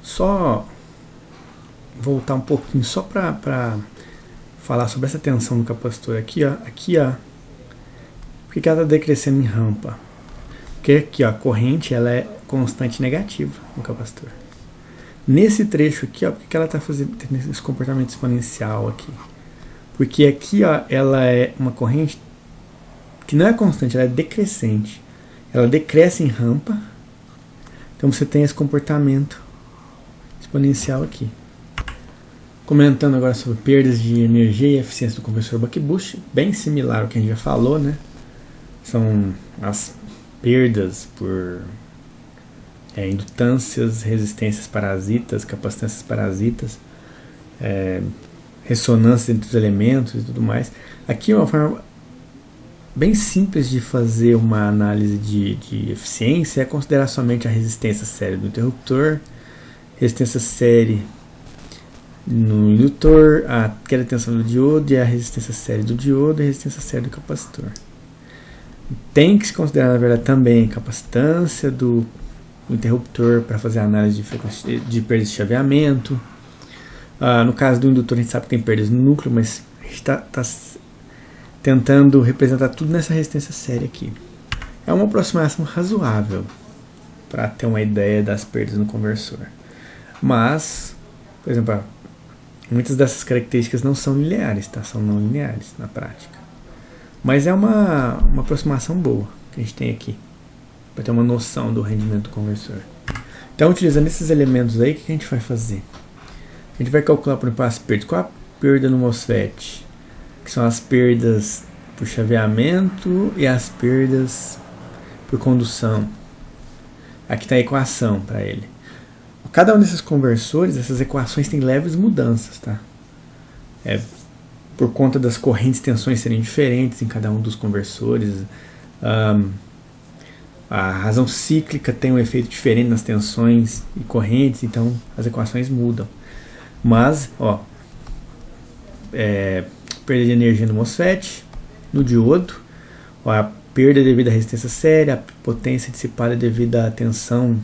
só voltar um pouquinho só para falar sobre essa tensão do capacitor aqui, ó. Por que ela está decrescendo em rampa? Porque aqui, ó, a corrente ela é constante negativa no capacitor. Nesse trecho aqui, ó, por que ela está tendo esse comportamento exponencial aqui? Porque aqui, ó, ela é uma corrente que não é constante, ela é decrescente. Ela decresce em rampa. Então você tem esse comportamento exponencial aqui. Comentando agora sobre perdas de energia e eficiência do conversor buck-boost, bem similar ao que a gente já falou, né? São as perdas por indutâncias, resistências parasitas, capacitâncias parasitas, ressonância entre os elementos e tudo mais. Aqui é uma forma bem simples de fazer uma análise de eficiência, é considerar somente a resistência série do interruptor, resistência série no indutor, a queda de tensão do diodo e a resistência série do diodo e a resistência série do capacitor. Tem que se considerar, na verdade, também a capacitância do interruptor para fazer a análise de perdas de chaveamento. No caso do indutor, a gente sabe que tem perdas no núcleo, mas a gente está tentando representar tudo nessa resistência série aqui. É uma aproximação razoável para ter uma ideia das perdas no conversor. Mas, por exemplo, muitas dessas características não são lineares, tá? São não lineares na prática. Mas é uma aproximação boa que a gente tem aqui, para ter uma noção do rendimento do conversor. Então, utilizando esses elementos aí, o que a gente vai fazer? A gente vai calcular, por exemplo, as perdas. Qual a perda no MOSFET? Que são as perdas por chaveamento e as perdas por condução. Aqui está a equação para ele. Cada um desses conversores, essas equações têm leves mudanças, tá? Por conta das correntes e tensões serem diferentes em cada um dos conversores. A razão cíclica tem um efeito diferente nas tensões e correntes, então as equações mudam. Mas, perda de energia no MOSFET, no diodo, a perda devido à resistência séria, a potência dissipada devido à tensão,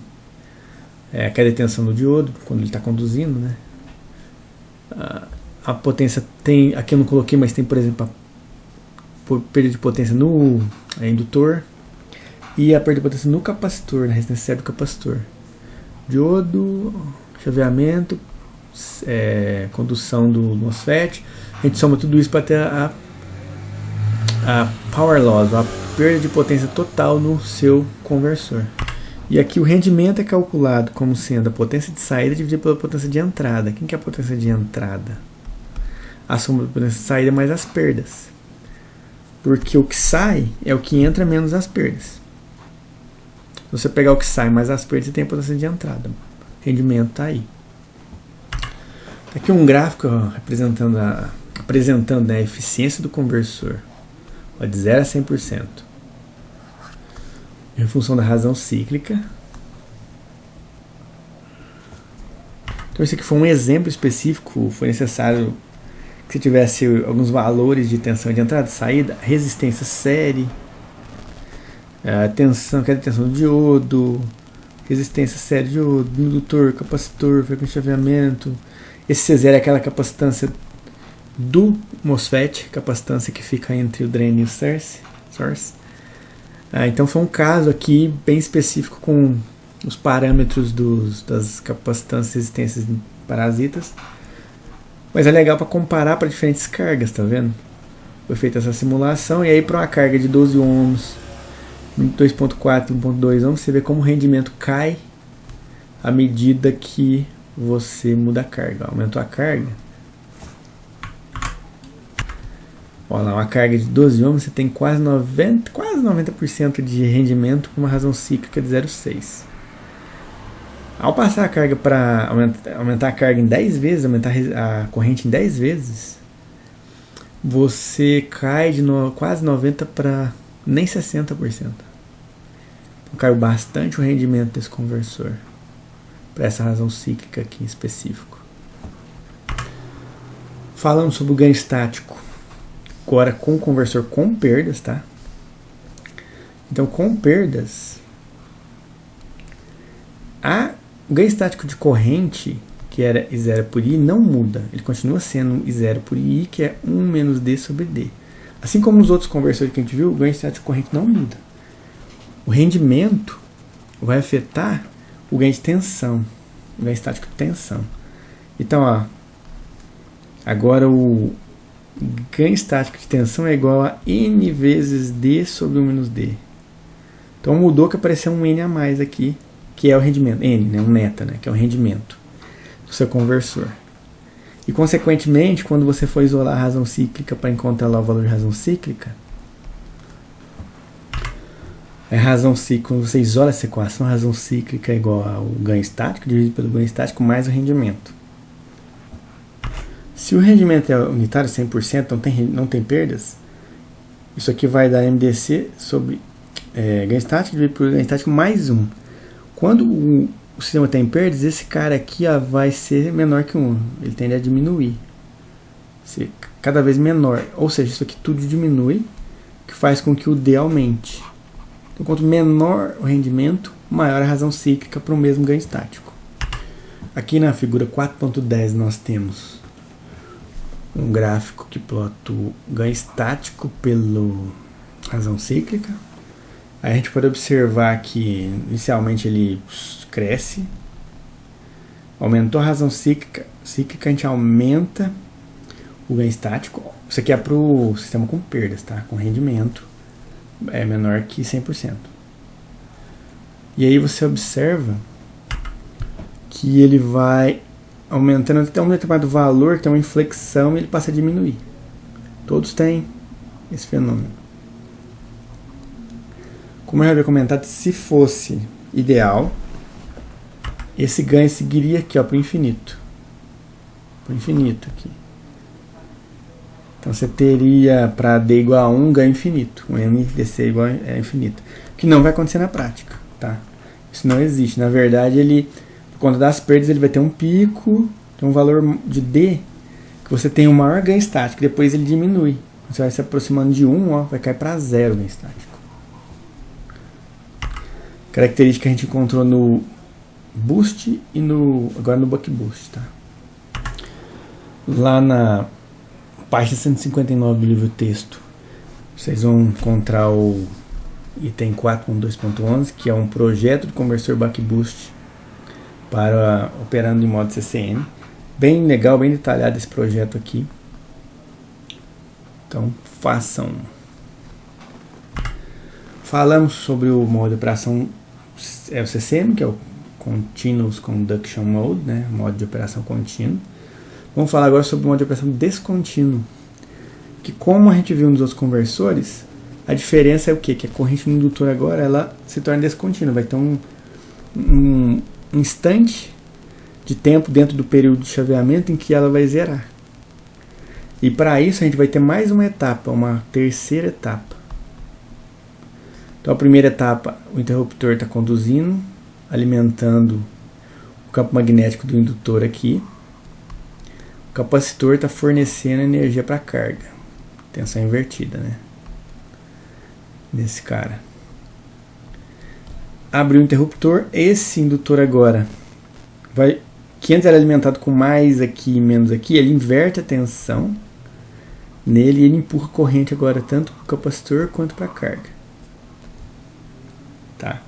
a queda de tensão do diodo, quando ele está conduzindo, né? A potência tem, aqui eu não coloquei, mas tem, por exemplo, a perda de potência no indutor e a perda de potência no capacitor, na resistência séria do capacitor. Diodo, chaveamento, condução do MOSFET. A gente soma tudo isso para ter a power loss, a perda de potência total no seu conversor. E aqui o rendimento é calculado como sendo a potência de saída dividida pela potência de entrada. Quem que é a potência de entrada? A soma da potência de saída mais as perdas. Porque o que sai é o que entra menos as perdas. Se você pegar o que sai mais as perdas, você tem a potência de entrada. O rendimento está aí. Aqui um gráfico apresentando a eficiência do conversor de 0 a 100%. Em função da razão cíclica. Então esse aqui foi um exemplo específico. Foi necessário que você tivesse alguns valores de tensão de entrada e saída, resistência série, queda de tensão do diodo, resistência série do diodo, indutor, capacitor, frequência de chaveamento. Esse C0 é aquela capacitância do MOSFET, capacitância que fica entre o drain e o source. Então foi um caso aqui bem específico com os parâmetros das capacitâncias e resistências parasitas. Mas é legal para comparar para diferentes cargas, tá vendo? Foi feita essa simulação e aí para uma carga de 12 ohms, 2.4 e 1.2 ohms, você vê como o rendimento cai à medida que você muda a carga. Aumentou a carga. Olha lá, uma carga de 12 ohms, você tem quase 90% de rendimento por uma razão cíclica de 0,6. Ao passar a carga para aumentar a carga em 10 vezes, aumentar a corrente em 10 vezes, você cai de quase 90% para nem 60%. Então caiu bastante o rendimento desse conversor, para essa razão cíclica aqui em específico. Falando sobre o ganho estático, agora com o conversor com perdas, tá? Então com perdas, O ganho estático de corrente, que era I0 por I, não muda. Ele continua sendo I0 por I, que é 1 menos D sobre D. Assim como nos outros conversores que a gente viu, o ganho estático de corrente não muda. O rendimento vai afetar o ganho de tensão, o ganho estático de tensão. Então, ó, agora o ganho estático de tensão é igual a N vezes D sobre 1 menos D. Então mudou que apareceu um N a mais aqui, que é o rendimento. N, né, um neta, né, que é o rendimento do seu conversor. E consequentemente, quando você for isolar a razão cíclica para encontrar lá o valor de razão cíclica, quando você isola essa equação, a razão cíclica é igual ao ganho estático dividido pelo ganho estático mais o rendimento. Se o rendimento é unitário, 100%, não tem perdas, isso aqui vai dar MDC sobre ganho estático dividido pelo ganho estático mais 1. Quando o sistema tem perdas, esse cara aqui vai ser menor que 1. Ele tende a diminuir. Ser cada vez menor. Ou seja, isso aqui tudo diminui, que faz com que o D aumente. Então, quanto menor o rendimento, maior a razão cíclica para o mesmo ganho estático. Aqui na figura 4.10 nós temos um gráfico que plota o ganho estático pela razão cíclica. Aí a gente pode observar que inicialmente ele cresce, aumentou a razão cíclica, a gente aumenta o ganho estático. Isso aqui é para o sistema com perdas, tá? Com rendimento é menor que 100%. E aí você observa que ele vai aumentando até um determinado valor, tem uma inflexão e ele passa a diminuir. Todos têm esse fenômeno. Como eu já havia comentado, se fosse ideal, esse ganho seguiria aqui para o infinito. Para o infinito aqui. Então você teria para D igual a 1 ganho infinito. O MDC igual a infinito. Que não vai acontecer na prática. Tá? Isso não existe. Na verdade, ele, por conta das perdas, ele vai ter um pico, tem um valor de D, que você tem um maior ganho estático. Depois ele diminui. Você vai se aproximando de 1, vai cair para 0 o ganho estático. Característica que a gente encontrou no Boost e agora no Buck Boost. Tá? Lá na página 159 do livro texto, vocês vão encontrar o item 4.2.11, que é um projeto de conversor Buck Boost para operando em modo CCN. Bem legal, bem detalhado esse projeto aqui. Então façam. Falamos sobre o modo de operação o CCM, que é o Continuous Conduction Mode, né? Modo de operação contínuo. Vamos falar agora sobre o modo de operação descontínuo, que, como a gente viu nos outros conversores, a diferença é o quê? Que a corrente no indutor agora ela se torna descontínua, vai ter um instante de tempo dentro do período de chaveamento em que ela vai zerar. E para isso a gente vai ter mais uma etapa, uma terceira etapa. Então a primeira etapa, o interruptor está conduzindo, alimentando o campo magnético do indutor aqui. O capacitor está fornecendo energia para a carga. Tensão invertida, né? Nesse cara. Abriu o interruptor. Esse indutor agora vai, que antes era alimentado com mais aqui e menos aqui, ele inverte a tensão nele e ele empurra a corrente agora tanto para o capacitor quanto para a carga. Tá?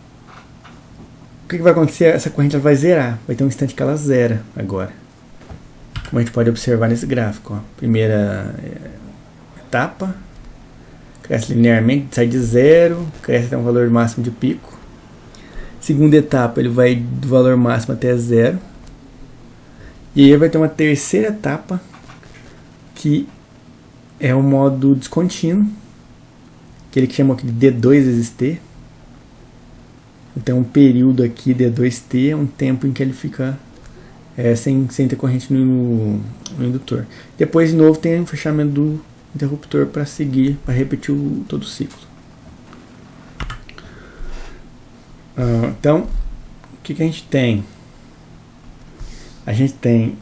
O que vai acontecer? Essa corrente ela vai zerar. Vai ter um instante que ela zera agora. Como a gente pode observar nesse gráfico. Ó. Primeira etapa. Cresce linearmente, sai de 0. Cresce até um valor máximo de pico. Segunda etapa, ele vai do valor máximo até 0. E aí vai ter uma terceira etapa, que é o modo descontínuo, que ele chama aqui de D2 vezes T. Então um período aqui, D2T, é um tempo em que ele fica sem ter corrente no indutor. Depois de novo tem o fechamento do interruptor para seguir, para repetir todo o ciclo. Então, o que a gente tem? A gente tem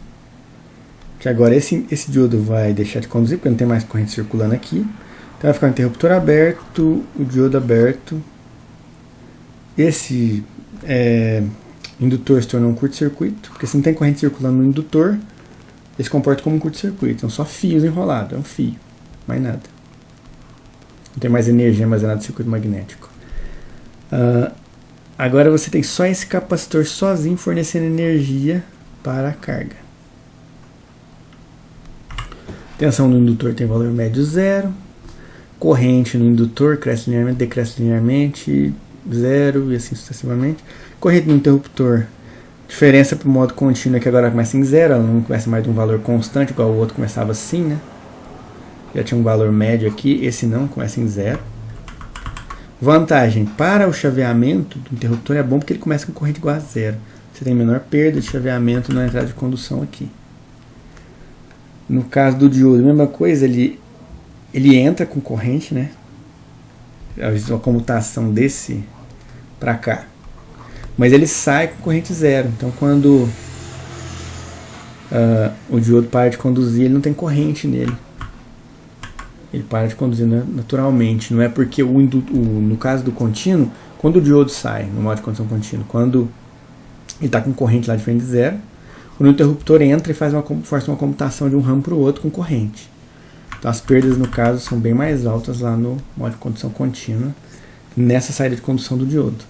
que agora esse diodo vai deixar de conduzir, porque não tem mais corrente circulando aqui. Então vai ficar o interruptor aberto, o diodo aberto. Esse Indutor se tornou um curto-circuito, porque se não tem corrente circulando no indutor, ele se comporta como um curto-circuito. São só fios enrolados, é um fio, mais nada. Não tem mais energia armazenada no circuito magnético. Agora você tem só esse capacitor sozinho fornecendo energia para a carga. Tensão no indutor tem valor médio 0. Corrente no indutor cresce linearmente, decresce linearmente, 0 e assim sucessivamente. Corrente no interruptor, diferença para o modo contínuo é que agora começa em 0, ela não começa mais de um valor constante, igual o outro começava assim, né? Já tinha um valor médio aqui, esse não, começa em 0. Vantagem, para o chaveamento do interruptor é bom porque ele começa com corrente igual a 0. Você tem menor perda de chaveamento na entrada de condução aqui. No caso do diodo, a mesma coisa, ele entra com corrente, né? A comutação desse para cá. Mas ele sai com corrente 0. Então quando o diodo para de conduzir, ele não tem corrente nele. Ele para de conduzir naturalmente. Não é porque no caso do contínuo, quando o diodo sai no modo de condução contínuo, quando ele está com corrente lá diferente de 0, quando o interruptor entra e força uma comutação de um ramo para o outro com corrente. Então as perdas no caso são bem mais altas lá no modo de condução contínua, nessa saída de condução do diodo.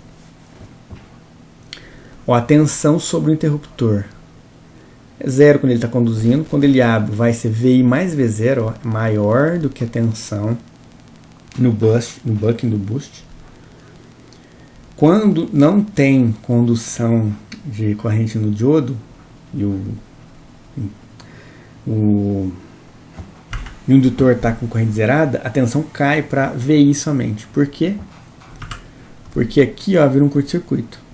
A tensão sobre o interruptor é 0 quando ele está conduzindo. Quando ele abre, vai ser VI mais V0, maior do que a tensão no bucking do boost. Quando não tem condução de corrente no diodo e o indutor está com corrente zerada, a tensão cai para VI somente. Por quê? Porque aqui vira um curto-circuito.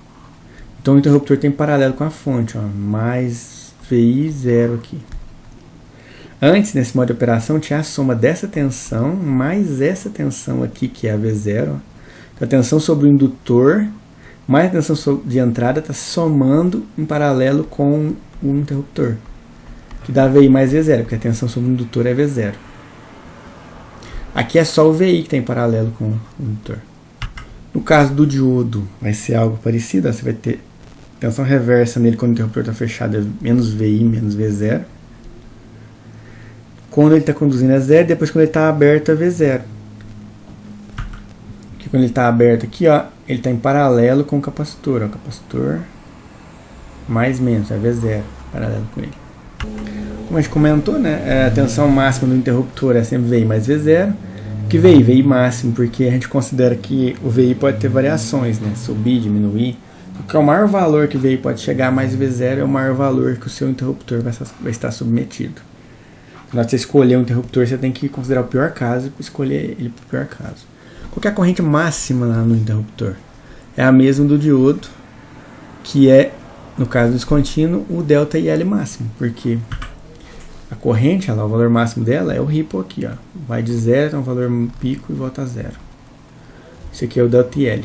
Então o interruptor tem paralelo com a fonte, mais VI 0 aqui. Antes, nesse modo de operação, tinha a soma dessa tensão mais essa tensão aqui, que é a V0. Então a tensão sobre o indutor mais a tensão de entrada está somando em paralelo com o interruptor, que dá VI mais V0, porque a tensão sobre o indutor é V0. Aqui é só o VI que está em paralelo com o indutor. No caso do diodo, vai ser algo parecido. Você vai ter tensão reversa nele quando o interruptor está fechado, é menos VI, menos V0. Quando ele está conduzindo é 0, depois quando ele está aberto é V0. Porque quando ele está aberto aqui, ele está em paralelo com o capacitor. O capacitor mais menos, é V0, paralelo com ele. Como a gente comentou, né, a tensão máxima do interruptor é sempre VI mais V0. Que VI máximo, porque a gente considera que o VI pode ter variações, né, subir, diminuir. Porque o maior valor que o VI pode chegar mais V0 é o maior valor que o seu interruptor vai estar submetido. Na hora de você escolher um interruptor, você tem que considerar o pior caso e escolher ele para o pior caso. Qual que é a corrente máxima lá no interruptor? É a mesma do diodo, que é, no caso do descontínuo, o ΔIL máximo, porque a corrente, o valor máximo dela é o ripple aqui, vai de 0 a um valor pico e volta a 0. Esse aqui é o ΔL.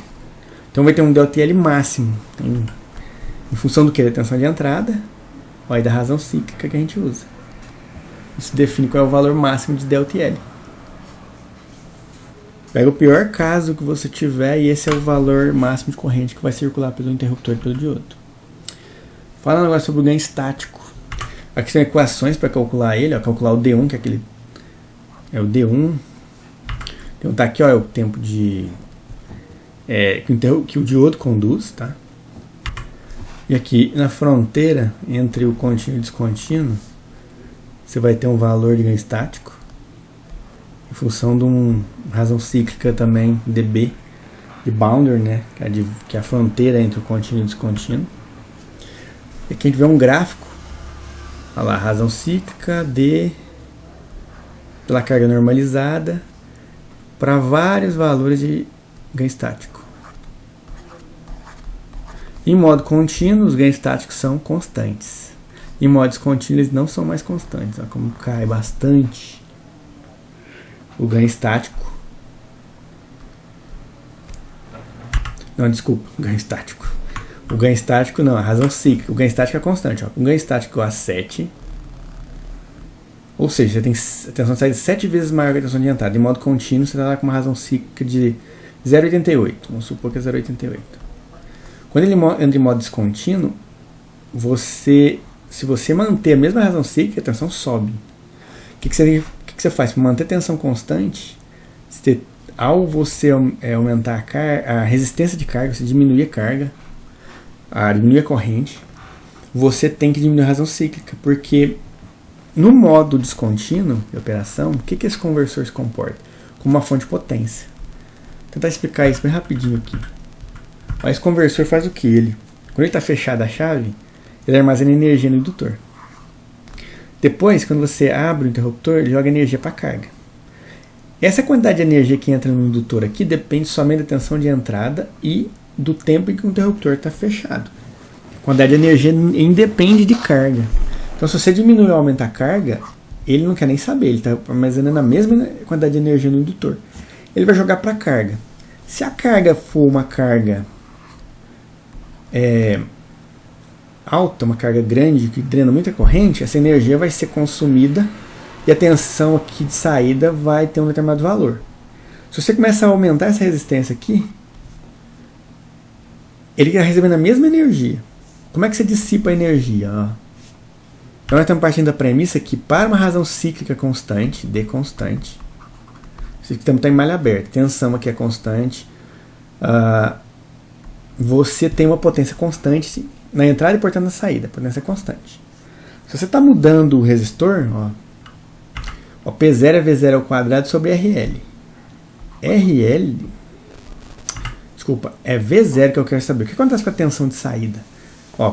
Então vai ter um ΔL máximo, em função do que? Da tensão de entrada, e da razão cíclica que a gente usa. Isso define qual é o valor máximo de ΔL. Pega o pior caso que você tiver e esse é o valor máximo de corrente que vai circular pelo interruptor e pelo diodo. Falando agora sobre o ganho estático. Aqui são equações para calcular ele, calcular o D1, que é aquele. É o D1. Então tá aqui, é o tempo de. Que o diodo conduz, tá? E aqui na fronteira entre o contínuo e o descontínuo, você vai ter um valor de ganho estático em função de uma razão cíclica também, dB, de boundary, né? Que é a fronteira entre o contínuo e o descontínuo. E aqui a gente vê um gráfico. Olha lá, razão cíclica D pela carga normalizada para vários valores de ganho estático. Em modo contínuo, os ganhos estáticos são constantes. Em modo descontínuo, eles não são mais constantes. Olha como cai bastante o ganho estático. Não, desculpa, o ganho estático. O ganho estático não, a razão cíclica. O ganho estático é constante. O ganho estático igual a 7. Ou seja, você tem a tensão de saída 7 vezes maior que a tensão de entrada. Em modo contínuo, você está lá com uma razão cíclica de 0,88. Vamos supor que é 0,88. Quando ele entra em modo descontínuo, se você manter a mesma razão cíclica, a tensão sobe. O que você faz? Para manter a tensão constante, ao você aumentar a resistência de carga, você diminui a carga, diminui a corrente, você tem que diminuir a razão cíclica, porque no modo descontínuo de operação, o que esse conversor se comporta? Como uma fonte de potência. Vou tentar explicar isso bem rapidinho aqui. Esse conversor faz o que? Quando ele está fechada a chave, ele armazena energia no indutor. Depois, quando você abre o interruptor, ele joga energia para a carga. Essa quantidade de energia que entra no indutor aqui depende somente da tensão de entrada e do tempo em que o interruptor está fechado. A quantidade de energia independe de carga. Então, se você diminuir ou aumentar a carga, ele não quer nem saber, ele está armazenando a mesma quantidade de energia no indutor. Ele vai jogar para a carga. Se a carga for uma carga alta, uma carga grande, que drena muita corrente, essa energia vai ser consumida e a tensão aqui de saída vai ter um determinado valor. Se você começar a aumentar essa resistência aqui, ele está recebendo a mesma energia. Como é que você dissipa a energia? Então nós estamos partindo da premissa que para uma razão cíclica constante, D constante, estamos em malha aberta, tensão aqui é constante, você tem uma potência constante na entrada e portanto na saída, a potência é constante. Se você está mudando o resistor, P0 é V0 ao quadrado sobre RL. Desculpa, é V0 que eu quero saber. O que acontece com a tensão de saída?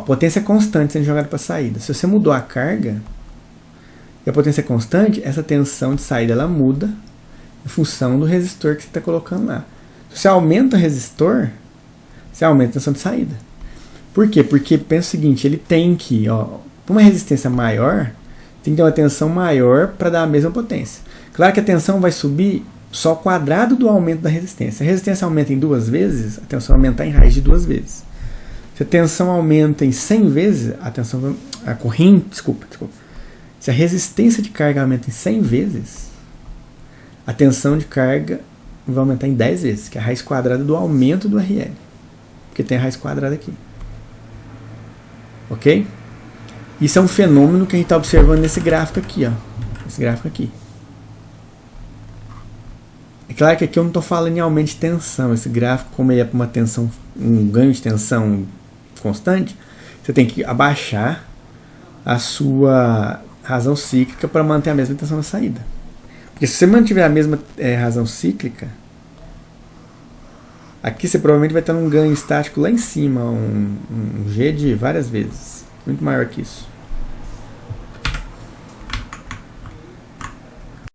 Potência constante sendo jogada para a saída. Se você mudou a carga e a potência é constante, essa tensão de saída ela muda em função do resistor que você está colocando lá. Se você aumenta o resistor, você aumenta a tensão de saída. Por quê? Porque pensa o seguinte, ele tem que, para uma resistência maior, tem que ter uma tensão maior para dar a mesma potência. Claro que a tensão vai subir só ao quadrado do aumento da resistência. Se a resistência aumenta em 2 vezes, a tensão vai aumentar em raiz de 2 vezes. Se a tensão aumenta em 100 vezes, a corrente, desculpa. Se a resistência de carga aumenta em 100 vezes, a tensão de carga vai aumentar em 10 vezes, que é a raiz quadrada do aumento do RL. Porque tem a raiz quadrada aqui. Ok? Isso é um fenômeno que a gente está observando nesse gráfico aqui. Esse gráfico aqui. É claro que aqui eu não estou falando em aumento de tensão. Esse gráfico, como ele é para uma tensão, um ganho de tensão constante, você tem que abaixar a sua razão cíclica para manter a mesma tensão na saída. Porque se você mantiver a mesma razão cíclica, aqui você provavelmente vai estar num ganho estático lá em cima, um G de várias vezes, muito maior que isso.